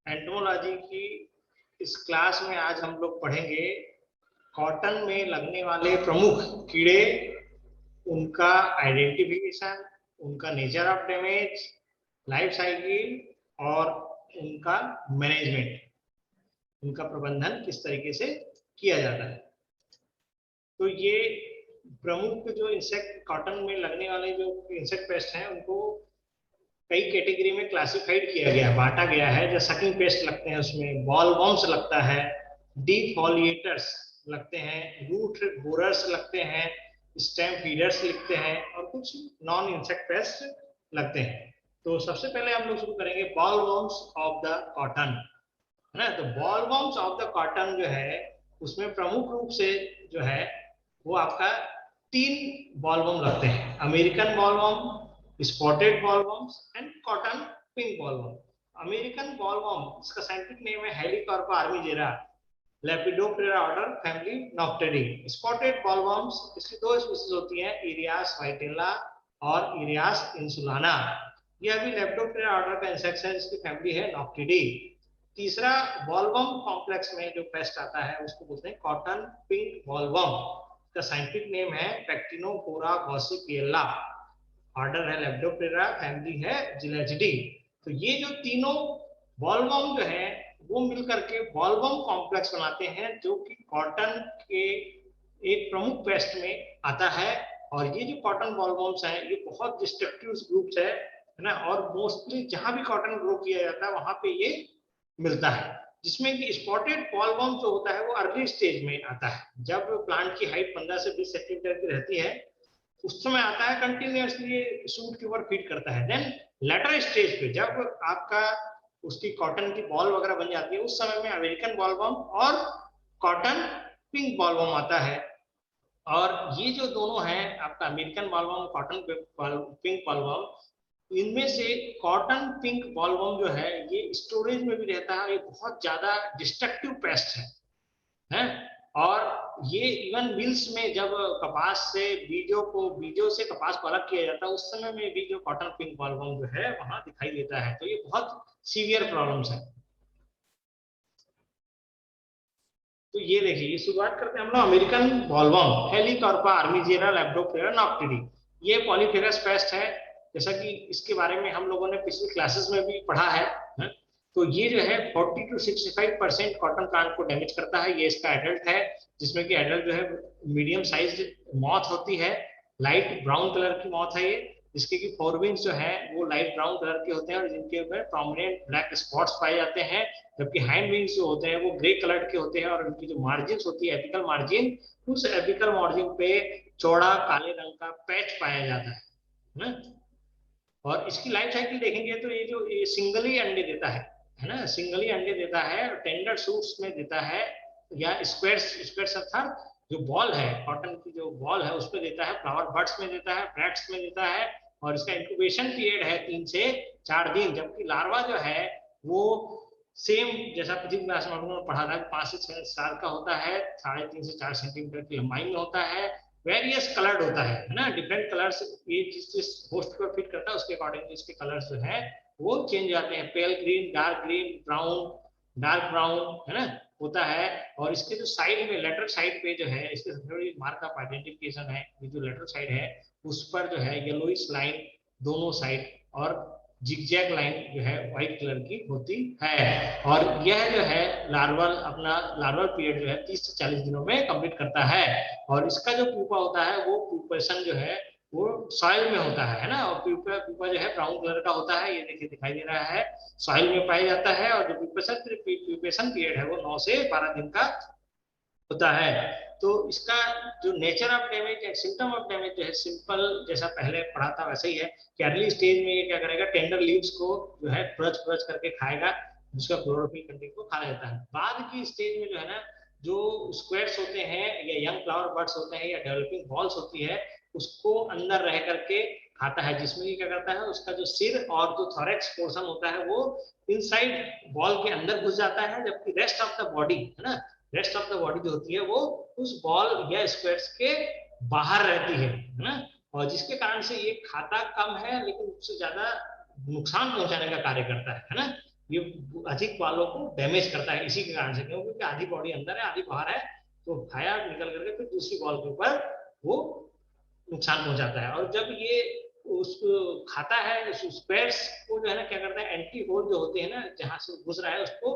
Entomology की इस class में आज हम लोग पढ़ेंगे कॉटन में लगने वाले प्रमुख कीड़े, उनका आइडेंटिफिकेशन, उनका nature of damage, life cycle और उनका मैनेजमेंट, उनका प्रबंधन किस तरीके से किया जाता है। तो ये प्रमुख जो इंसेक्ट, कॉटन में लगने वाले जो इंसेक्ट पेस्ट हैं, उनको कई कैटेगरी में क्लासिफाइड किया गया है, बांटा गया है। जो सकिंग पेस्ट लगते हैं उसमें बॉल वॉर्म्स लगता है, डिफोलिएटर्स लगते हैं, रूट बोरर्स लगते हैं, स्टेम फीडर्स लिखते हैं और कुछ नॉन इंसेक्ट पेस्ट लगते हैं। तो सबसे पहले हम लोग शुरू करेंगे ball worms of the cotton, है ना। तो ball worms of the cotton जो है उसमें प्रमुख रूप से जो है वो आपका 3 बॉलवर्म लगते हैं: American bollworm, spotted bollworms and cotton pink bollworm. American bollworm, इसका साइंटिफिक नेम है Helicoverpa armigera, Lepidoptera order, family Noctuidae. Spotted bollworms, इसकी 2 स्पीशीज होती हैं, इरियास वाइटेला और इरियास इंसुलाना। यह भी लेपिडोप्टेरा ऑर्डर का इंसेक्ट है, जिसकी फैमिली है नॉक्टिडी। तीसरा बॉलवर्म कॉम्प्लेक्स में जो पेस्ट आता है उसको बोलते हैं कॉटन पिंक बॉलवर्म। का साइंटिफिक नेम है पैक्टिनोफोरा गॉसिपिएला, ऑर्डर है लेपिडोप्टेरा, फैमिली है जिलेजिडी। तो ये जो तीनों बॉलवर्म जो है वो मिलकर के बॉलवर्म कॉम्प्लेक्स बनाते हैं, जो कि कॉटन के एक प्रमुख पेस्ट में आता है। और ये जो कॉटन बॉलवर्म्स हैं ये बहुत डिस्ट्रक्टिव ग्रुप्स है ना, और मोस्टली जहां भी कॉटन ग्रो किया जाता है वहां पे ये मिलता है। जिसमें कि स्पॉटेड बॉलवर्म जो होता है वो अर्ली स्टेज में आता है, जब प्लांट की हाइट 15 से 20 सेंटीमीटर की रहती है उस समय आता है, कंटिन्यूअसली सूट के ऊपर फीड करता है। देन लेटर स्टेज पे जब आपका उसकी कॉटन की बॉल वगैरह बन जाती है उस समय में अमेरिकन बॉलवर्म और कॉटन पिंक बॉलवर्म आता है। और ये जो दोनों हैं आपका American bollworm, cotton pink bollworm, इनमें से कॉटन पिंक बॉलवर्म जो है ये स्टोरेज में भी रहता है, ये बहुत ज्यादा डिस्ट्रक्टिव पेस्ट है। और ये इवन मिल्स में जब कपास से बीजों से कपास को अलग किया जाता है उस समय में भी जो कॉटन पिंक बॉलवर्म जो है वहां दिखाई देता है। तो ये बहुत सीवियर प्रॉब्लम्स है। तो ये देखिए, शुरुआत करते हैं हम लोग अमेरिकन बॉलवर्म, हेलिकॉर्पा आर्मीजेरा लेपिडोप्टेरा नॉक्टिडी। ये पॉलीफेरस पेस्ट है, जैसा कि इसके बारे में हम लोगों ने पिछली क्लासेस में भी पढ़ा है। तो ये जो है 40 to 65% कॉटन प्लांट को डैमेज करता है। ये इसका एडल्ट है, जिसमें कि एडल्ट जो है मीडियम साइज मॉथ होती है, लाइट ब्राउन कलर की मॉथ है ये, जिसके की फोरविंग्स जो है वो लाइट ब्राउन कलर के होते हैं और जिनके ऊपर प्रोमिनेंट ब्लैक स्पॉट्स पाए जाते हैं। जबकि हैंड विंग्स जो होते हैं वो ग्रे कलर के होते हैं और उनकी जो मार्जिन होती है एपिकल मार्जिन, उस एपिकल मार्जिन पे चौड़ा काले रंग का पैच पाया जाता है। और इसकी लाइफ साइकिल देखेंगे तो ये जो ये सिंगली अंडे देता है ना, सिंगली अंडे देता है, टेंडर सूट्स में देता है या स्क्वायर्स अर्थात जो बॉल है, कॉटन की जो बॉल है उस पर देता है, फ्लावर बड्स में देता है, ब्रैक्ट्स में देता है। और इसका इंक्यूबेशन पीरियड है 3 से 4 दिन। जबकि लार्वा जो है वो सेम जैसा पिछली क्लास में हम लोगों ने पढ़ा था, 5 से 6 साल का होता है, 3.5 से 4 सेंटीमीटर की लंबाई में होता है, वेरियस कलर्ड होता है ना, डिफरेंट कलर्स। ये जिस होस्ट को फिट करता है उसके अकॉर्डिंग इसके कलर्स जो है वो चेंज आते हैं, pale green, dark green, brown, dark brown, है ना, होता है। और इसके जो साइड में लेटर साइड पे जो है इसके सबसे बड़ी मार्क ऑफ आइडेंटिफिकेशन है, ये जो लेटर साइड है उस पर जो है येलोइश लाइन दोनों साइड और जिगजैग लाइन जो है व्हाइट कलर की होती है। और यह जो है लार्वल पीरियड जो है 30 से 40 दिनों में कंप्लीट करता है। और इसका जो प्यूपा होता है वो प्यूपेशन जो है वो सॉइल में होता है ना, और प्यूपा जो है ब्राउन कलर का होता है, ये देखिए दिखाई दे रहा है, सॉइल में पाया जाता है। और जो प्यूपेशन पीरियड है वो 9 से 12 दिन का होता है। तो इसका जो नेचर ऑफ डैमेज है, सिम्टम ऑफ डैमेज जो है सिंपल, जैसा पहले पढ़ा था वैसे ही है कि अर्ली स्टेज में ये क्या करेगा, टेंडर लीव्स को जो है क्रच करके खाएगा, जिसका क्लोरोफिल कंटेंट को खा लेता है। बाद की स्टेज में जो है ना, जो स्क्वेयर्स होते हैं या यंग फ्लावर बर्ड्स होते हैं या डेवलपिंग बॉल्स होती है उसको अंदर रह करके खाता है, जिसमें ये क्या करता है, उसका जो सिर और जो थोरेक्स पोर्शन होता है वो इनसाइड बॉल के अंदर घुस जाता है, जबकि रेस्ट ऑफ द बॉडी है ना, रेस्ट ऑफ द बॉडी जो होती है वो उस बॉल या स्क्वेयर्स के बाहर रहती है ना। और जिसके कारण से ये खाता कम है लेकिन उससे ज्यादा नुकसान पहुंचाने का कार्य करता है ना। ये अधिक बालों को डैमेज करता है इसी के कारण से, क्योंकि आधी बॉडी अंदर है आधी बाहर है, तो खाया निकल करके फिर दूसरी बॉल के ऊपर वो नुकसान पहुंचाता है। और जब ये उसको खाता है, उस स्क्वायर्स को जो है ना क्या करता है, एंटी होल जो होते हैं ना जहां से घुस रहा है उसको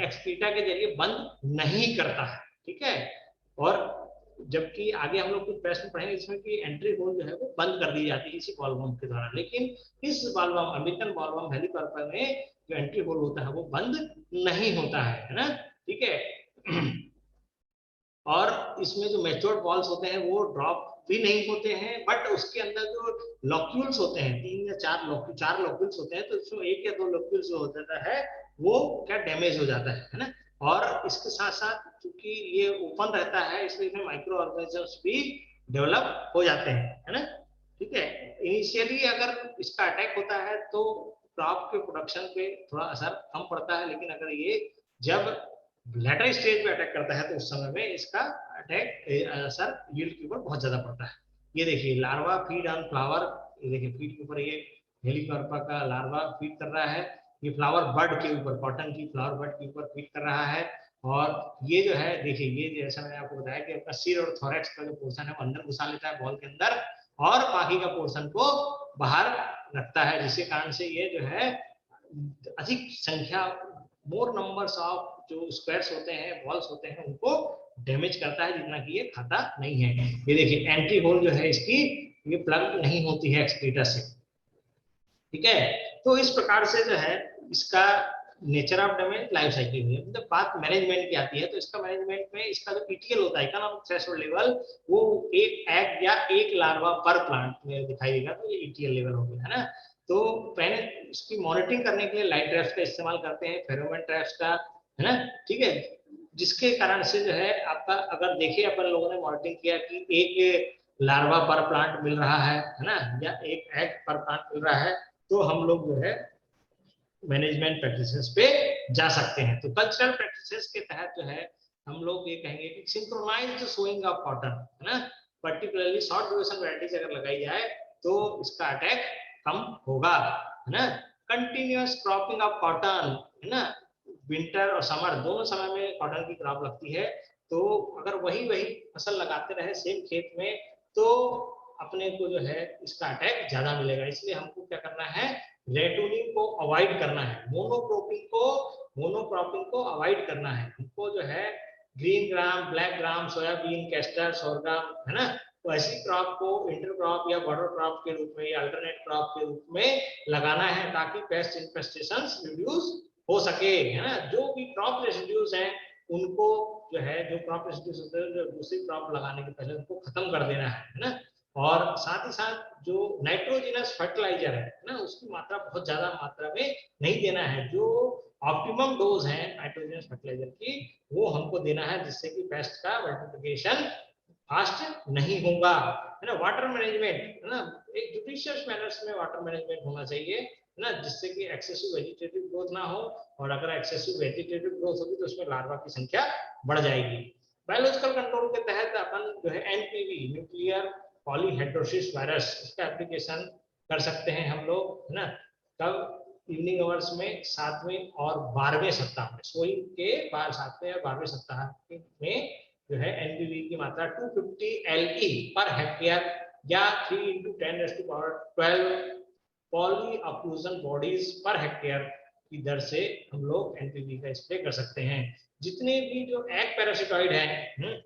एक्सक्रीटा के जरिए बंद नहीं करता है, ठीक है। और जबकि आगे हम लोग कुछ प्रश्न पढ़ेंगे इसमें कि एंट्री होल जो है वो बंद कर दी जाती है इसी बॉलवर्म के द्वारा, लेकिन इस बॉलवर्म अमेरिकन बॉलवर्म हेलिकॉप्टर में जो एंट्री होल होता है वो बंद नहीं होता है ना, ठीक है। और इसमें जो मैच्योर्ड बॉल्स होते हैं वो ड्रॉप भी नहीं होते हैं, बट उसके अंदर जो लॉक्यूल्स होते हैं 3 या 4 लॉक्यूल्स होते हैं, तो इसमें 1 या 2 लॉक्यूल्स जो हो जाता है वो क्या डैमेज हो जाता है ना। और इसके साथ साथ चूंकि ये ओपन रहता है इसलिए इसमें माइक्रो ऑर्गेनिजम्स भी डेवलप हो जाते हैं, है ना, ठीक है। इनिशियली अगर इसका अटैक होता है तो क्रॉप के प्रोडक्शन पे थोड़ा असर कम पड़ता है, लेकिन अगर ये जब लेटर स्टेज पे अटैक करता है तो उस समय में इसका अटैक असर यील्ड के ऊपर बहुत ज्यादा पड़ता है। ये देखिए लार्वा फीड ऑन फ्लावर, ये देखिए फीड के ऊपर ये हेलिकॉर्पा का लार्वा फीड कर रहा है, ये फ्लावर बर्ड के ऊपर, कॉटन की फ्लावर बर्ड के ऊपर फीड कर रहा है। और ये जो है देखिए, ये जैसा मैंने आपको बताया कि अपना सिर और थोरैक्स का जो पोर्शन है वो अंदर घुसा लेता है बॉल के अंदर और बाकी का पोर्शन को बाहर रखता है, जिसके कारण से ये जो है अधिक संख्या, मोर नंबर्स ऑफ जो स्क्वायर्स होते हैं, बॉल्स होते हैं, उनको डैमेज करता है जितना कि ये खाता नहीं है। ये देखिए एंट्री होल जो है इसकी ये प्लग नहीं होती है एक्सक्रीटा से, ठीक है। तो इस प्रकार से जो है इसका nature of damage life cycle है। मतलब बात मैनेजमेंट की आती है तो इसका मैनेजमेंट में इसका जो ईटीएल होता है, इकोनॉमिक थ्रेशोल्ड लेवल, वो एक एग या एक लार्वा पर प्लांट में दिखाई देगा, तो ये ईटीएल लेवल हो गया, है ना। तो पहले इसकी मॉनिटरिंग करने के लिए लाइट ट्रैप्स का इस्तेमाल करते हैं, फेरोमोन ट्रैप्स का, है ना, ठीक है। जिसके कारण से जो है आपका, अगर देखे अपन लोगों ने मॉनिटरिंग किया कि एक लार्वा पर प्लांट मिल रहा है ना, या एक एग पर प्लांट मिल रहा है, तो हम लोग जो है मैनेजमेंट प्रैक्टिसेस पे जा सकते हैं। तो कल्चरल प्रैक्टिसेस के तहत जो है हम लोग ये कहेंगे कि सिंक्रोनाइज्ड सोइंग ऑफ कॉटन, है ना, पर्टिकुलरली शॉर्ट ड्यूरेशन वैरायटीज अगर लगाई जाए तो इसका अटैक कम होगा, है ना। कंटिन्यूअस क्रॉपिंग ऑफ कॉटन, है ना, विंटर और समर दोनों समय में कॉटन की क्रॉप लगती है, तो अगर वही वही फसल लगाते रहे सेम खेत में तो अपने को जो है इसका अटैक ज्यादा मिलेगा। इसलिए हमको क्या करना है, रेटूनिंग को अवॉइड करना है, मोनोक्रॉपिंग को अवॉइड करना है हमको, जो है green gram, black gram, soybean, castor, sorghum, है ना, तो ऐसी क्रॉप को इंटर क्रॉप या बॉर्डर क्रॉप के रूप में या अल्टरनेट क्रॉप के रूप में लगाना है ताकि पेस्ट इन्फेस्टेशन रिड्यूस हो सके, है ना। जो भी क्रॉप रेसिड्यूज हैं उनको जो है, जो क्रॉप रेसिड्यूज होते हैं जो दूसरी क्रॉप लगाने के पहले उनको खत्म कर देना है ना। और साथ ही साथ जो नाइट्रोजनस फर्टिलाइजर है ना, उसकी मात्रा बहुत ज्यादा मात्रा में नहीं देना है, जो ऑप्टिमम डोज है नाइट्रोजनस फर्टिलाइजर की वो हमको देना है, जिससे कि पेस्ट का मल्टीप्लिकेशन फास्ट नहीं होगा, है ना। वाटर मैनेजमेंट, है ना, एक जुडिशियस मैनर्स में वाटर मैनेजमेंट होना चाहिए, है ना, जिससे कि एक्सेसिव वेजिटेटिव ग्रोथ ना हो, और अगर एक्सेसिव वेजिटेटिव ग्रोथ होगी तो उसमें लार्वा की संख्या बढ़ जाएगी। बायोलॉजिकल कंट्रोल के तहत अपन जो है एनपीवी, न्यूक्लियर पॉलीहेड्रोसिस वायरस, इसका एप्लीकेशन कर सकते हैं हम लोग, है ना। कब, इवनिंग आवर्स में 7वें और 12वें सप्ताह में, सोइंग के बाद 7वें और 12वें सप्ताह में जो है एनपीवी की मात्रा 250 LE पर हेक्टेयर या 3 × 10⁻12 poly effusion bodies per hectare की दर से हम लोग एनपीवी का स्प्रे कर सकते हैं। जितने भी जो एग पैरासिटॉइड हैं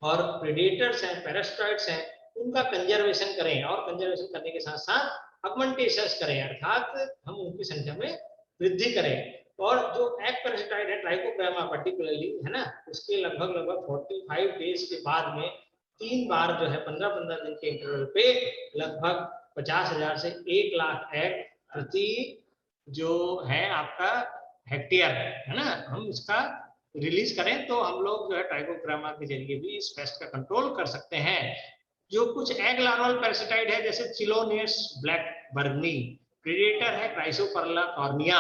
और प्रेडेटर्स हैं, पैरासिटॉइड्स हैं, उनका कंजर्वेशन करें, और कंजर्वेशन करने के साथ साथ अगमेंटेशंस करें, अर्थात हम उनकी संख्या में वृद्धि करें। और जो एग पैरासिटॉइड है ट्राइकोग्रामा पर्टिकुलरली, है ना, उसके लगभग 45 डेज के बाद में 3 बार जो है 15-15 दिन के इंटरवल पे लगभग 50,000 से 1 लाख एग प्रति जो है आपका हेक्टेयर, है ना, हम इसका रिलीज करें तो हम लोग जो है ट्राइकोग्रामा के जरिए भी इस पेस्ट का कंट्रोल कर सकते हैं। जो कुछ एग लार्वल पैरासिटाइड है जैसे चिलोनियस ब्लैक बर्गनी, प्रेडेटर है क्राइसोपरला कॉर्निया,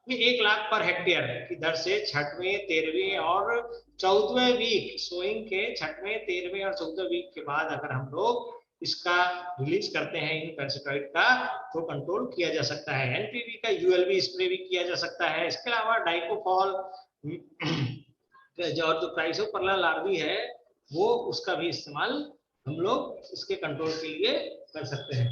ये 1 लाख पर हेक्टेयर की दर से 6वें, 13वें और 14वें वीक, सोइंग के 6वें, 13वें और 14वें वीक के बाद अगर हम लोग इसका रिलीज करते हैं इन पैरासिटॉइड का, तो कंट्रोल किया जा सकता है। एनपीवी का यूएलबी स्प्रे भी किया जा सकता है। इसके अलावा डाइकोफॉल और जो क्राइसोपरला लार्वी है वो उसका भी इस्तेमाल हम लोग इसके कंट्रोल के लिए कर सकते हैं।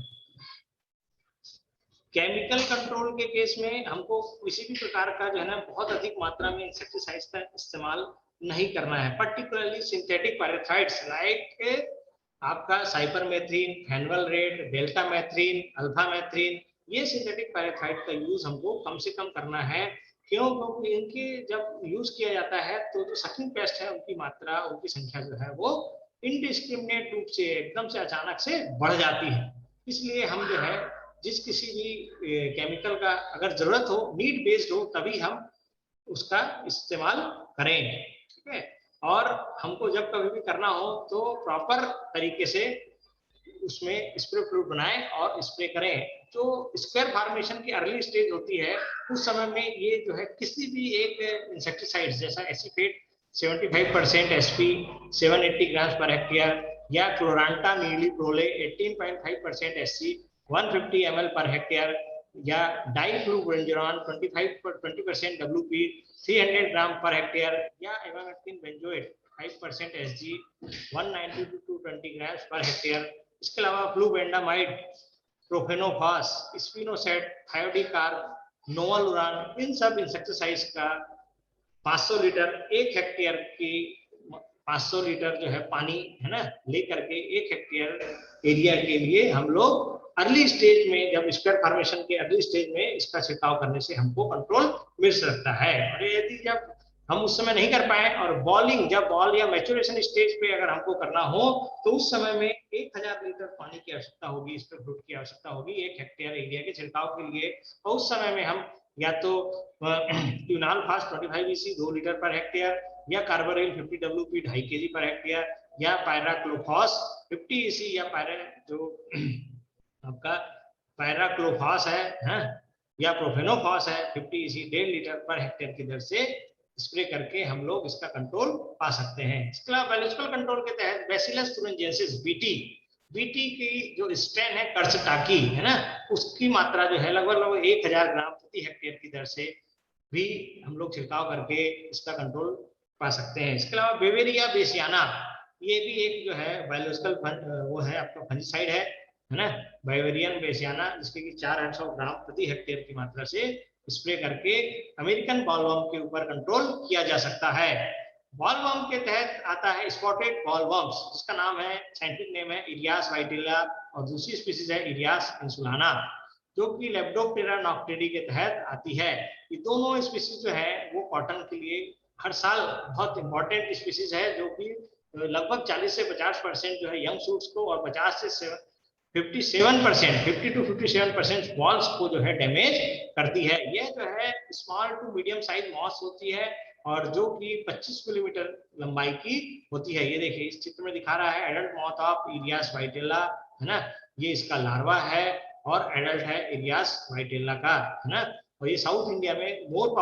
केमिकल कंट्रोल के केस में हमको किसी भी प्रकार का जो है ना बहुत अधिक मात्रा में इंसेक्टिसाइड्स का इस्तेमाल नहीं करना है, पर्टिकुलरली सिंथेटिक पायरेथ्राइड्स लाइक आपका साइपरमेथ्रिन, फेनवलरेट, डेल्टामेथ्रिन, अल्फामेथ्रिन, ये सिंथेटिक पायरेथ्राइड का यूज हमको कम से कम करना है। क्यों? क्योंकि इनके जब यूज किया जाता है तो जो सकिंग पेस्ट है उनकी मात्रा, उनकी संख्या जो है वो इनडिस्क्रिमिनेट रूप से एकदम से अचानक से बढ़ जाती है। इसलिए हम जो है जिस किसी भी केमिकल का अगर जरूरत हो, नीड बेस्ड हो, तभी हम उसका इस्तेमाल करें, ठीक है। और हमको जब कभी भी करना हो तो प्रॉपर तरीके से उसमें स्प्रे फ्लूइड बनाएं और स्प्रे करें। जो स्क्वायर फॉर्मेशन की अर्ली स्टेज होती है उस समय में ये जो है किसी भी एक इंसेक्टिसाइड जैसा एसीफेट 75% एसपी 780 ग्राम पर हेक्टेयर या क्लोरांटा नीलीप्रोले 18.5% एससी 150 ml पर हेक्टेयर या डाइफ्लूबेंजुरान 20% डब्ल्यूपी 300 ग्राम पर हेक्टेयर या एवामेक्टिन benzoate 5% SG 190 to 220 gram per hectare. इसके अलावा फ्लूबेंडामाइड, प्रोफेनोफास, स्पिनोसेट, थायोडिकार्ब, नोवालुरान, इन सब इंसेक्टिसाइड्स का 500 लीटर एक हेक्टेयर की 500 लीटर जो है पानी है ना लेकर के एक हेक्टेयर एरिया के लिए हम लोग अर्ली स्टेज में, जब स्क्वायर फॉर्मेशन के अर्ली स्टेज में इसका छिड़काव करने से हमको कंट्रोल मिल सकता है। और यदि जब हम उस समय नहीं कर पाए और बॉलिंग, जब बॉल या मैच्योरेशन स्टेज पे अगर हमको करना हो तो उस समय में 1000 लीटर पानी की आवश्यकता होगी, स्प्रे फ्लूइड की आवश्यकता होगी एक हेक्टेयर एरिया के छिड़काव के लिए। और उस समय में हम या तो quinalphos 25 EC 2 litre per hectare या कार्बोरिल 50 WP 2.5 kg पर हेक्टेयर या पायराक्लोफॉस 50 EC या जो आपका पायराक्लोफॉस है या प्रोफेनोफॉस है 50 EC 1.5 लीटर पर हेक्टेयर की दर से स्प्रे करके हम लोग इसका कंट्रोल पा सकते हैं। इसके अलावा बायोलॉजिकल कंट्रोल के तहत बैसिलस तुरिनजेंसिस बीटी की जो स्ट्रेन है कर्सटाकी है ना, उसकी मात्रा जो है लगभग 1000 ग्राम प्रति हेक्टेयर की दर से भी हम लोग छिड़काव करके इसका कंट्रोल पा सकते हैं। इसके अलावा बेवेरिया बेसियाना, ये भी एक जो है बायोलॉजिकल वो है आपका फंजिसाइड है ना, बाइवेरियन बेसियाना, जिसके कि 400 ग्राम प्रति हेक्टेयर की मात्रा से स्प्रे करके अमेरिकन बॉलवर्म के ऊपर कंट्रोल किया जा सकता है। बॉलवर्म के तहत आता है स्पॉटेड बॉलवर्म्स, जिसका नाम है, साइंटिफिक नेम है इरियास वाइटिला, और दूसरी स्पीसीज है इरियास इंसुलाना, जो कि लेप्डोप्टेरा नॉक्टेडी के तहत आती है। ये दोनों स्पीसीज जो है वो कॉटन के लिए हर साल बहुत इंपॉर्टेंट स्पीसीज है, जो कि लगभग 40 से 50% जो है यंग शूट्स को और 50 से 57% 50 to 57% वॉल्स को जो है डैमेज करती है। ये जो है small to medium size moss होती है और जो कि 25 मिलीमीटर लंबाई की होती है। ये देखिए इस चित्र में दिखा रहा है एडल्ट मॉथ ऑफ इरियास वाइटेला है ना, ये इसका लार्वा है और एडल्ट है इरियास वाइटेला का है ना। और ये साउथ इंडिया में मोर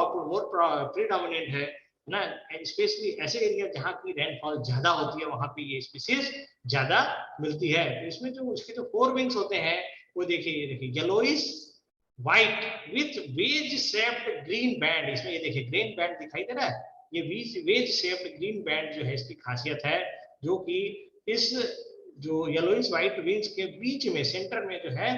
प्रीडोमिनेंट है ना, स्पेशली ऐसे एरिया जहाँ की रेनफॉल ज्यादा होती है वहां पे ये स्पीसीज ज्यादा मिलती है। तो इसमें जो उसके जो 4 विंग्स होते हैं वो देखिए, ये देखिए yellowish white with wedge shaped green band, इसमें ये देखिए ग्रीन बैंड दिखाई दे रहा है, ये वेज शेप्ड ग्रीन बैंड जो है इसकी खासियत है, जो कि इस जो येलोइश व्हाइट विंग्स के बीच में सेंटर में जो है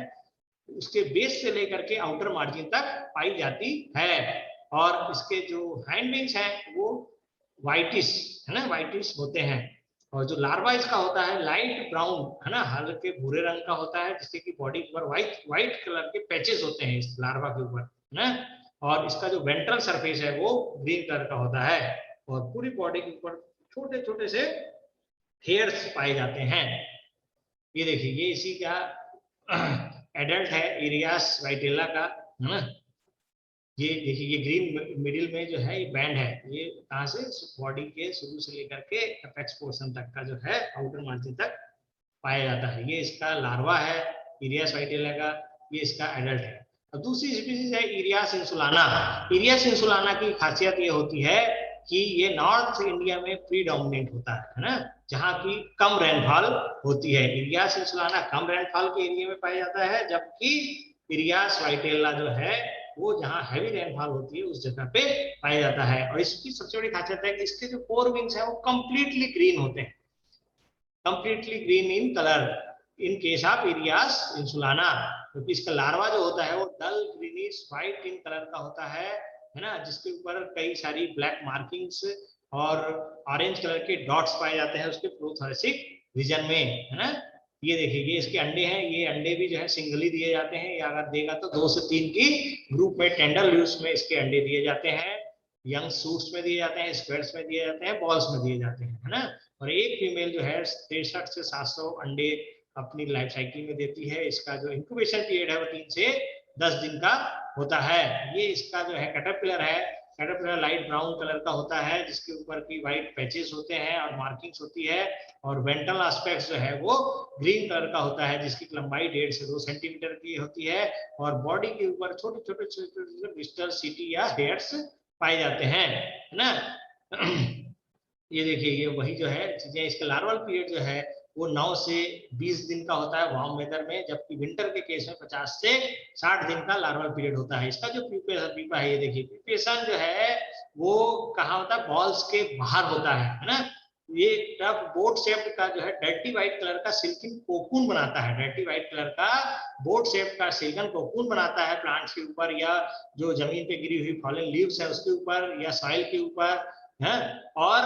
उसके बेस से लेकर के आउटर मार्जिन तक पाई जाती है। और इसके जो हैंड विंग्स हैं वो व्हाइटिश है ना, व्हाइटिश होते हैं। और जो लार्वा इसका होता है लाइट ब्राउन है ना, हल्के भूरे रंग का होता है, जिससे कि बॉडी के ऊपर व्हाइट कलर के पैचेस होते हैं इस लार्वा के ऊपर है ना। और इसका जो वेंट्रल सरफेस है वो ग्रीन कलर का होता है और पूरी बॉडी के ऊपर छोटे छोटे से हेयर्स पाए जाते हैं। ये देखिए ये इसी का एडल्ट है इरियास वाइटेला का है ना। ये देखिए ये ग्रीन मिडिल में जो है ये बैंड है, ये कहाँ से बॉडी के शुरू से लेकर के एपेक्स पोर्शन तक का जो है आउटर मार्जिन तक पाया जाता है। ये इसका लार्वा है इरियास वाइटेला का, ये इसका एडल्ट है। अब दूसरी स्पीसीज है इरियास इंसुलाना। इरियास इंसुलाना की खासियत ये होती है कि ये नॉर्थ इंडिया में प्रीडोमिनेंट होता है ना, जहाँ की कम रेनफॉल होती है। इरियास इंसुलाना कम रेनफॉल के एरिया में पाया जाता है, जबकि इरियास वाइटेला जो है वो जहाँ हैवी रेनफॉल होती है उस जगह पे पाया जाता है। और इसकी सबसे बड़ी खासियत है कि इसके जो फोर विंग्स है वो कंप्लीटली ग्रीन होते हैं, completely green in colour in case of Earias insulana, क्योंकि इसका लार्वा जो होता है वो dull greenish white in colour का होता है ना, जिसके ऊपर कई सारी ब्लैक मार्किंग्स और ऑरेंज कलर के डॉट्स पाए जाते हैं उसके प्रोथोरेसिक रीजन में, है ना। ये देखिए ये इसके अंडे हैं, ये अंडे भी जो है सिंगली दिए जाते हैं, या अगर देगा तो 2 से 3 की ग्रुप में टेंडर लीव्स में इसके अंडे दिए जाते हैं, यंग सूट्स में दिए जाते हैं, स्क्वायर्स में दिए जाते हैं, बॉल्स में दिए जाते हैं, है ना। और एक फीमेल जो है 63 से 700 अंडे अपनी लाइफ साइकिल में देती है। इसका जो इंक्यूबेशन पीरियड है वो 3 से 10 दिन का होता है। ये इसका जो है कैटरपिलर है, कैटरपिलर लाइट ब्राउन कलर का होता है, जिसके ऊपर की व्हाइट पैचेस होते हैं और मार्किंग्स होती है, और वेंट्रल एस्पेक्ट जो है वो ग्रीन कलर का होता है, जिसकी लंबाई 1.5 से 2 सेंटीमीटर की होती है, और बॉडी के ऊपर छोटे छोटे ब्लिस्टर सीटी या हेयर्स पाए जाते हैं, है ना। ये देखिए ये वही जो है चीजें। इसका लार्वल पीरियड जो है वो 9 से 20 दिन का होता है वार्म वेदर में, जबकि विंटर के केस में 50 से 60 दिन का लार्वल पीरियड होता है। इसका जो पीपा है, ये देखिए पीपेशन जो है वो कहाँ होता है, बॉल्स के बाहर होता है ना। ये टफ बोट शेप्ड का जो है डर्टी व्हाइट कलर का सिल्किन कोकून बनाता है, डर्टी व्हाइट कलर का बोट शेप का सिल्कन कोकून बनाता है प्लांट्स के ऊपर, या जो जमीन पे गिरी हुई फॉलन लीव्स है उसके ऊपर, या सॉइल के ऊपर है। और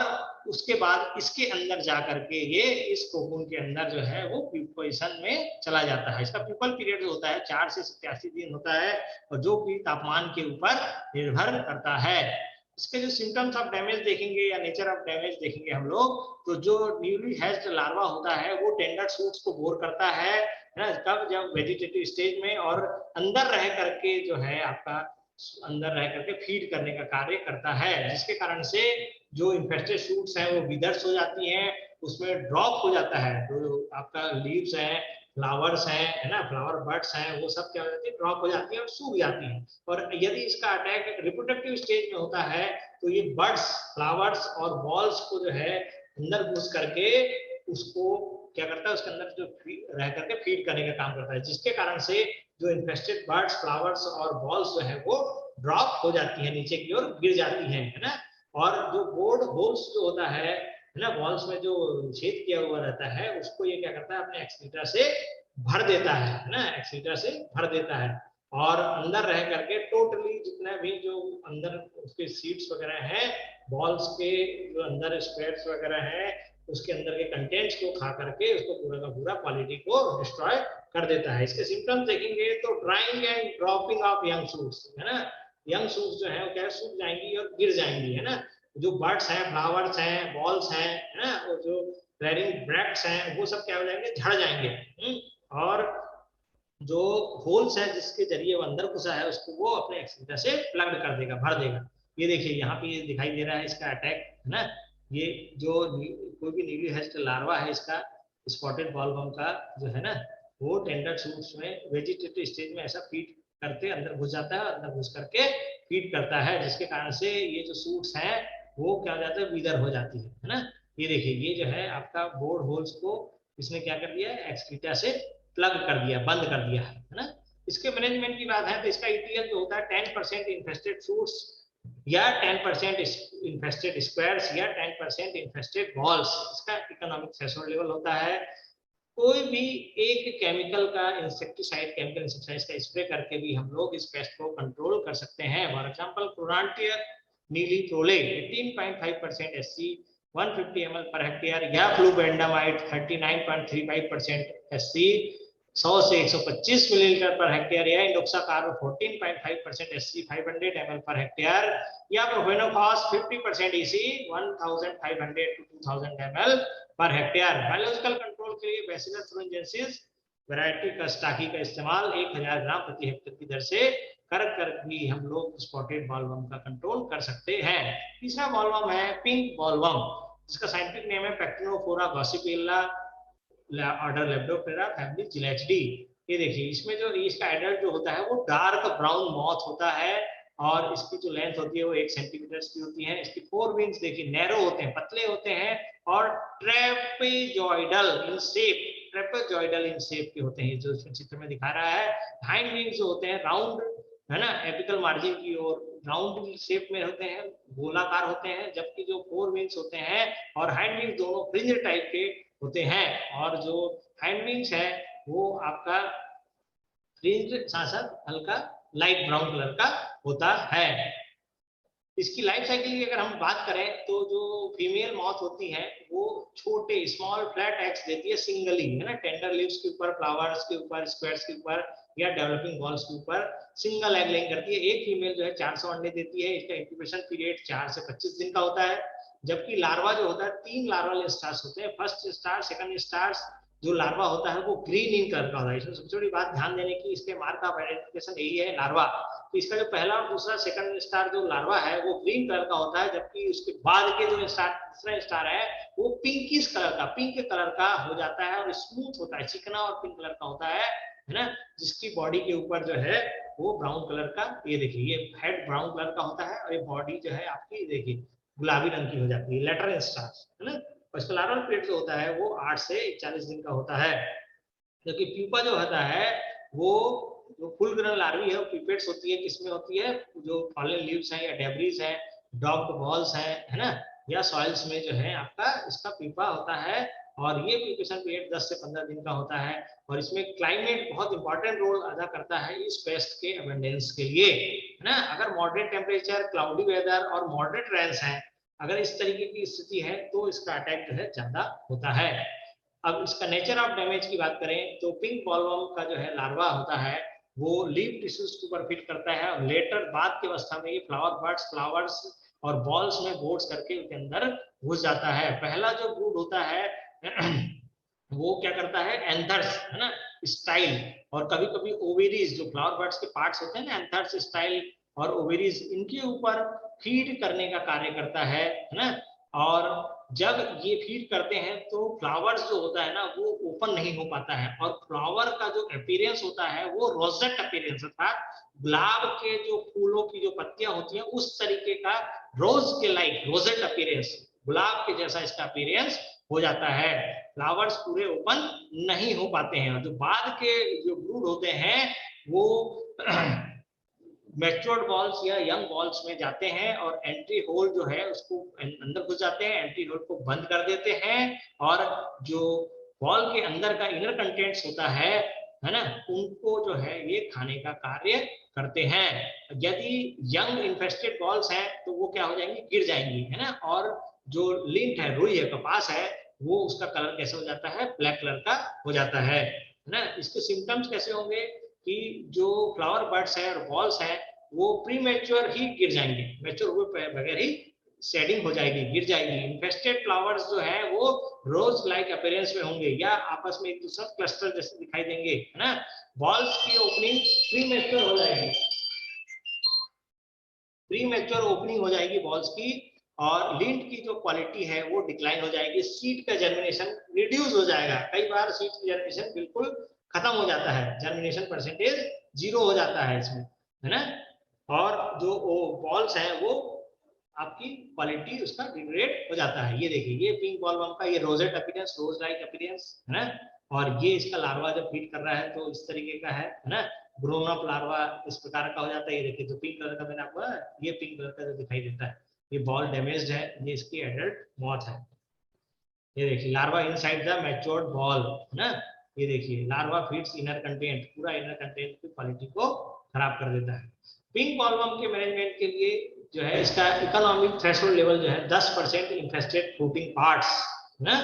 उसके बाद इसके अंदर जा करके ये इस कोकून के अंदर जो है वो प्यूपेशन में चला जाता है। इसका प्यूपल पीरियड जो होता है 4 से 87 दिन होता है, और जो कि तापमान के ऊपर निर्भर करता है। इसके जो सिम्टम्स ऑफ डैमेज देखेंगे या नेचर ऑफ डैमेज देखेंगे हम लोग, तो जो न्यूली हैच्ड लार्वा होता है वो टेंडर शूट्स को बोर करता है ना, कब जब वेजिटेटिव स्टेज में, और अंदर रह करके जो है आपका अंदर रह करके फीड करने का कार्य करता है, जिसके कारण से जो इन्फेस्टेड शूट्स हैं वो विदर्स हो जाती हैं, उसमें ड्रॉप हो जाता है, जो आपका लीव्स हैं, फ्लावर्स हैं, है ना, फ्लावर बड्स हैं, वो सब क्या हो जाती है, ड्रॉप हो जाती है और सूख जाती हैं। और यदि इसका अटैक रिप्रोडक्टिव स्टेज में होता है तो ये बड्स, फ्लावर्स और बॉल्स को जो है अंदर घुस करके उसको क्या करता है, उसके अंदर जो रह करके फीड करने का काम करता है, जिसके कारण से जो इन्फेस्टेड बर्ड्स, फ्लावर्स और बॉल्स जो है वो ड्रॉप हो जाती है, नीचे की ओर गिर जाती हैं, है ना। और जो बोर्ड होल्स जो होता है ना, बॉल्स में जो छेद किया हुआ रहता है उसको ये क्या करता है, अपने एक्सक्रीटर से भर देता है ना, एक्सक्रीटर से भर देता है, और अंदर रह करके टोटली जितना भी जो अंदर उसके सीड्स वगैरह हैं, बॉल्स के जो अंदर स्क्वायर्स वगैरह हैं, उसके अंदर के कंटेंट्स को खा करके उसको पूरा का पूरा क्वालिटी को डिस्ट्रॉय कर देता है। इसके सिम्टम्स देखेंगे तो drawing and dropping of young shoots, है ना, यंग शूट्स जो है वो क्या सूख जाएंगी और गिर जाएंगी, है ना। जो बर्ड्स हैं, फ्लावर्स हैं, बॉल्स हैं, है ना, और जो फ्लेयरिंग ब्रैक्ट्स हैं वो सब क्या हो जाएंगे, झड़ जाएंगे। और जो होल्स है जिसके जरिए वो अंदर घुसा है उसको वो अपने एक्सक्रीटर से प्लग कर देगा, भर देगा। ये देखिए यहाँ पे ये दिखाई दे रहा है इसका अटैक, है ना। ये जो कोई भी नीली हैच्ड लार्वा है इसका, स्पॉटेड बॉलवर्म का जो है ना, वो टेंडर शूट्स में वेजिटेटिव स्टेज में ऐसा फीड करते अंदर घुस जाता है, अंदर घुस करके फीड करता है, जिसके कारण से ये जो सूट्स हैं वो क्या हो जाता है, विदर हो जाती है ना। ये देखिए ये जो है आपका बोर्ड होल्स को इसने क्या कर दिया है, एक्सक्रीटा से प्लग कर दिया, बंद कर दिया है ना। इसके मैनेजमेंट की बात है तो इसका ईटीएल जो होता है 10% इन्फेस्टेड फ्रूट्स, या 10% इन्फेस्टेड स्क्वायर्स, या 10% इन्फेस्टेड बॉल्स, इसका इकोनॉमिक थ्रेशोल्ड लेवल होता है। कोई भी एक केमिकल का इंसेक्टिसाइड, केमिकल इंसेक्टिसाइड का स्प्रे करके भी हम लोग इस पेस्ट को कंट्रोल कर सकते हैं। फॉर एग्जांपल क्लोरांटियर नीली प्रोले 18.5% एससी 150 ml पर हेक्टेयर, या फ्लूबेंडामाइड 39.35% एससी 100 से 125 मिलीलीटर पर हेक्टेयर, या indoxacarb 14.5% SC 500 ml per hectare, या profenofos 50% EC 1500 to 2000 ml per hectare. Biological control के लिए बैसिलस thuringiensis वैरायटी का स्टाकी का इस्तेमाल 1000 ग्राम प्रति हेक्टेयर की दर से कर भी हम लोग स्पॉटेड बॉलवर्म का कंट्रोल कर सकते हैं। तीसरा बॉलवर्म है पिंक बॉलवर्म, जिसका साइंटिफिक नेम है पैक्टिनोफोरा गॉसिपेला, ऑर्डर लेप्डोप्टेरा, फैमिली जिलेटिडी। ये देखिए इसमें जो इसका एडल्ट जो होता है वो डार्क ब्राउन मॉथ होता है, और इसकी जो लेंथ होती है वो 1 सेंटीमीटर की होती है। इसकी 4 विंग्स देखिए नैरो होते हैं, पतले होते हैं और ट्रेपेजॉइडल इन शेप के होते हैं, जो चित्र में दिखा रहा है। हाइंड विंग्स जो होते हैं राउंड है ना, एपिकल मार्जिन की ओर राउंड शेप में होते हैं, गोलाकार होते हैं, जबकि जो 4 विंग्स होते हैं और हाइंड विंग्स दोनों फ्रिंज टाइप के होते हैं। और जो हाइंड विंग्स है वो आपका फ्रिंज साथ हल्का लाइट ब्राउन कलर का होता है। इसकी लाइफ साइकिल की अगर हम बात करें तो जो फीमेल मॉथ होती है वो छोटे स्मॉल फ्लैट एग्स देती है सिंगली, है ना, टेंडर लीव्स के ऊपर, फ्लावर्स के ऊपर, स्क्वायर्स के ऊपर या डेवलपिंग बॉल्स के ऊपर सिंगल एग लेइंग करती है। एक फीमेल जो है 400 अंडे देती है। इसका इंक्यूबेशन पीरियड 4 से 25 दिन का होता है। जबकि लार्वा जो होता है 3 लार्वल स्टार्स होते हैं, फर्स्ट स्टार, सेकंड स्टार्स। जो लार्वा होता है वो ग्रीन इन कलर का होता है। इसमें सबसे बड़ी बात ध्यान देने की, इसके मार्क ऑफ आइडेंटिफिकेशन यही है लार्वा। तो इसका जो पहला और दूसरा सेकंड स्टार जो लार्वा है वो ग्रीन कलर का होता है, जबकि उसके बाद के जो स्टार तीसरा स्टार है वो पिंकिश कलर का, पिंक कलर का हो जाता है और स्मूथ होता है, चिकना और पिंक कलर का होता है ना, जिसकी बॉडी के ऊपर जो है वो ब्राउन कलर का, ये देखिए ये हेड ब्राउन कलर का होता है और ये बॉडी जो है आपकी देखिए गुलाबी रंग की हो जाती है, लेटरल स्टार, है ना। और इसका लार्वल पीरियड जो होता है वो 8 से 41 दिन का होता है। जबकि प्यूपा जो होता है वो जो फुल ग्रोन लार्वी है वो पिपेट्स होती है, किसमें होती है, जो फॉलन लीव्स हैं या डेब्रीज हैं, डॉग्ड बॉल्स हैं, है ना, या सॉइल्स में जो है आपका इसका पीपा होता है। और ये प्यूपेशन पीरियड 10 से 15 दिन का होता है। और इसमें क्लाइमेट बहुत इंपॉर्टेंट रोल अदा करता है इस पेस्ट के अबंडेंस के लिए, है ना। अगर मॉडरेट टेम्परेचर, क्लाउडी वेदर और मॉडरेट रेन्स है, अगर इस तरीके की स्थिति है तो इसका अटैक जो है ज्यादा होता है। अब इसका नेचर ऑफ डैमेज की बात करें तो पिंक बॉलवर्म का जो है लार्वा होता है वो लीफ टिश्यूज के ऊपर फिट करता है और लेटर बाद की अवस्था में ये फ्लावर बर्ड्स, फ्लावर्स और बॉल्स में बोर्ड्स करके उसके अंदर घुस जाता है। पहला जो ब्रूड होता है वो क्या करता है, एंथर्स, है ना, स्टाइल, और कभी कभी ओवेरीज, जो फ्लावर बर्ड्स के पार्ट्स होते हैं ना, एंथर्स, स्टाइल और ओवेरीज, इनके ऊपर फीड करने का कार्य करता है ना। और जब ये फीड करते हैं तो फ्लावर्स जो होता है ना वो ओपन नहीं हो पाता है और फ्लावर का जो अपीयरेंस होता है वो रोजेट अपीयरेंस, अर्थात गुलाब के जो फूलों की जो पत्तियां होती हैं उस तरीके का रोज के लाइक रोजेट अपीयरेंस, गुलाब के जैसा इसका अपीयरेंस हो जाता है। फ्लावर्स पूरे ओपन नहीं हो पाते हैं। और जो बाद के जो ब्रूड होते हैं वो मैच्योर्ड बॉल्स या यंग बॉल्स में जाते हैं और एंट्री होल जो है उसको अंदर घुस जाते हैं, एंट्री होल को बंद कर देते हैं और जो बॉल के अंदर का इनर कंटेंट्स होता है ना, उनको जो है ये खाने का कार्य करते हैं। यदि यंग इन्फेस्टेड बॉल्स हैं तो वो क्या हो जाएंगी, गिर जाएंगी, है ना। और जो लिंट है, रुई है, कपास है, वो उसका कलर कैसे हो जाता है, ब्लैक कलर का हो जाता है ना। इसके सिम्टम्स कैसे होंगे कि जो फ्लावर बर्ड्स है और बॉल्स है वो प्री मैच्योर ही गिर जाएंगे, मैच्योर हुए बगैर ही शेडिंग हो जाएगी, गिर जाएगी। इन्फेस्टेड फ्लावर्स जो है वो रोज लाइक अपीयरेंस में होंगे या आपस में एक दूसरा क्लस्टर जैसे दिखाई देंगे, है ना। बॉल्स की ओपनिंग प्री मैच्योर हो जाएगी, प्री मैच्योर ओपनिंग हो जाएगी बॉल्स की, और लिंट की जो क्वालिटी है वो डिक्लाइन हो जाएगी, सीड का जर्मिनेशन रिड्यूस हो जाएगा। कई बार सीड की जर्मिनेशन बिल्कुल खत्म हो जाता है, जर्मिनेशन परसेंटेज 0 हो जाता है इसमें, है ना। और जो बॉल्स हैं वो आपकी क्वालिटी उसका डिग्रेड हो जाता है। ये देखिए ये पिंक बॉलवर्म का ये रोजेट अपीयरेंस, रोज लाइक अपीयरेंस, है ना। और ये इसका लार्वा जब फीड कर रहा है तो इस तरीके का है ना, ग्रोन अप लार्वा इस प्रकार का हो जाता है। ये देखिए जो पिंक कलर का मैंने आपको, ये पिंक कलर का जो दिखाई देता है ये बॉल डैमेज्ड है, ये इसकी एडल्ट मॉथ है। ये देखिए larva inside the matured ball, है ना। ये देखिए लार्वा फीड्स इनर कंटेंट, पूरा इनर कंटेंट की क्वालिटी को खराब कर देता है। पिंक बॉलवर्म के मैनेजमेंट के लिए जो है इसका इकोनॉमिक थ्रेशोल्ड लेवल जो है 10% इन्फेस्टेड फ्रूटिंग पार्ट्स, है ना,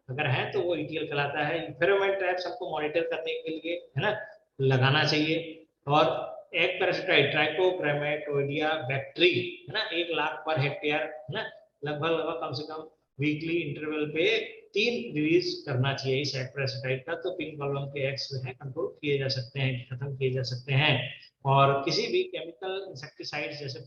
अगर है तो वो ईटीएल कहलाता है। फेरोमोन ट्रैप्स हमको मॉनिटर करने के लिए, है ना, लगाना चाहिए। और एक पैरासाइट ट्राइकोग्रामेटोइडिया बैक्टीरी, है ना, 1 लाख पर हेक्टेयर, है ना, लगभग कम से कम वीकली इंटरवल पे 3 रिलीज करना चाहिए इस पैरासाइट का। तो पिंक बॉलवर्म के एग्स जो है कंट्रोल किए जा सकते हैं, खत्म किए जा सकते हैं। और किसी भी केमिकल इंसेक्टिसाइड जैसे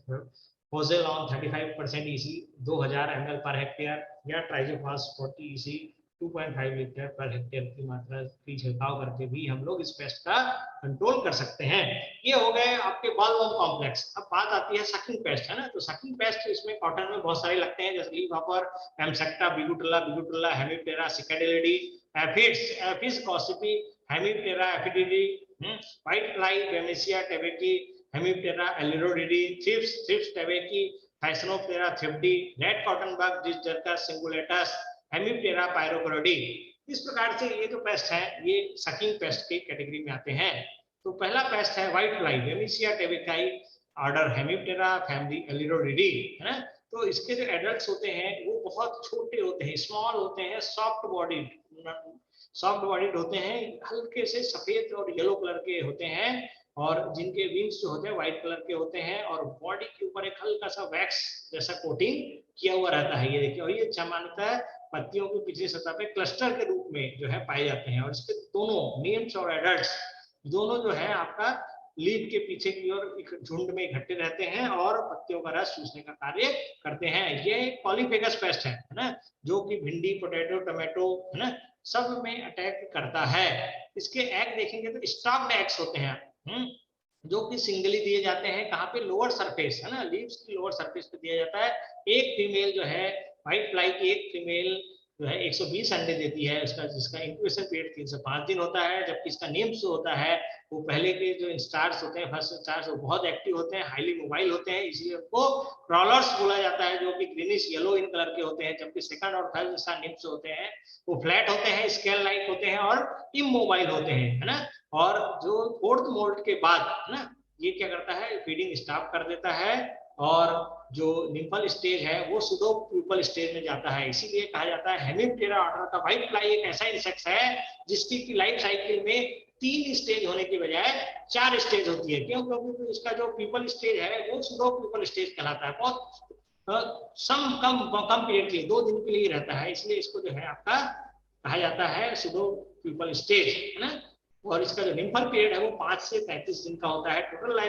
फोजेलॉन 35% EC 2000 ml पर हेक्टेयर या triazophos 40 EC 2.5 litre per hectare की मात्रा की छिड़काव करके भी हम लोग इस पेस्ट का कंट्रोल कर सकते हैं। ये हो गए आपके बॉलवर्म कॉम्प्लेक्स। अब बात आती है सकिंग पेस्ट, है ना। तो सकिंग पेस्ट इसमें कॉटन में बहुत सारे लगते हैं, जैसे leafhopper, Amrasca, biguttula, Hemiptera, Cicadellidae, aphids, Aphis gossypii, Hemiptera Aphididae, whitefly, Bemisia tabaci, Hemiptera Aleyrodidae, thrips tabaci, Thysanoptera Thripidae, red cotton bug, Dysdercus cingulatus, Hemiptera Pyrrhocoridae. इस प्रकार से ये जो पेस्ट है ये सकिंग पेस्ट की category में आते हैं। तो पहला पेस्ट है whitefly, Bemisia tabaci, order Hemiptera, family Aleyrodidae, है ना। तो इसके जो एडल्ट्स होते हैं वो बहुत छोटे होते हैं, स्मॉल होते हैं, सॉफ्ट बॉडीड होते हैं, हल्के से सफेद और येलो कलर के होते हैं, और जिनके विंग्स जो होते हैं व्हाइट कलर के होते हैं, और बॉडी के ऊपर एक हल्का सा वैक्स जैसा कोटिंग किया हुआ रहता है, ये देखिए। और ये सामान्यतः पत्तियों की पिछली सतह पे क्लस्टर के रूप में जो है पाए जाते हैं, और इसके दोनों नेम्स और एडल्ट्स दोनों जो है आपका लीफ के पीछे की ओर एक झुंड में इकट्ठे रहते हैं और पत्तियों का रस चूसने का कार्य करते हैं। ये एक पॉलीफेगस पेस्ट है ना, जो कि भिंडी, पोटैटो, टमाटो, है ना, सब में अटैक करता है। इसके एग देखेंगे तो स्टॉक्ड एग्स होते हैं, जो कि सिंगली दिए जाते हैं। कहाँ पे? लोअर सरफेस, है ना, लीव्स की लोअर सरफेस पे दिया जाता है। एक फीमेल जो है व्हाइट फ्लाई की, एक फीमेल जो है 120 अंडे देती है, उसका जिसका इंक्यूबेशन पीरियड 3 से 5 दिन होता है। जबकि इसका नेम्स जो होता है वो पहले के जो इंस्टार्स होते हैं, फर्स्ट इंस्टार्स, वो बहुत एक्टिव होते हैं, हाईली मोबाइल होते हैं, इसलिए उनको क्रॉलर्स बोला जाता है, जो कि ग्रीनिश येलो इन कलर के होते हैं। जबकि सेकंड और थर्ड इंस्टार नेम्स होते हैं वो फ्लैट होते हैं, स्केल लाइक होते हैं और इमोबाइल होते हैं, है ना। और जो फोर्थ मोल्ट के बाद, है ना, ये क्या करता है, फीडिंग स्टॉप कर देता है, और जो निम्फल स्टेज है वो सुडो प्यूपल स्टेज में जाता है। इसीलिए कहा जाता है हेमिप्टेरा ऑर्डर का व्हाइट फ्लाई एक ऐसा इंसेक्ट है जिसकी की लाइफ साइकिल में 3 स्टेज होने की बजाय 4 स्टेज होती है। क्यों? क्योंकि इसका जो प्यूपल स्टेज है वो सुडो प्यूपल स्टेज कहलाता है। बहुत कम पीरियड के लिए, 2 दिन के लिए रहता है, इसलिए इसको जो है आपका कहा जाता है सुडो प्यूपल स्टेज, है ना। और इसका जो निम्फल पीरियड है वो 5 से 35 दिन का होता है। Total life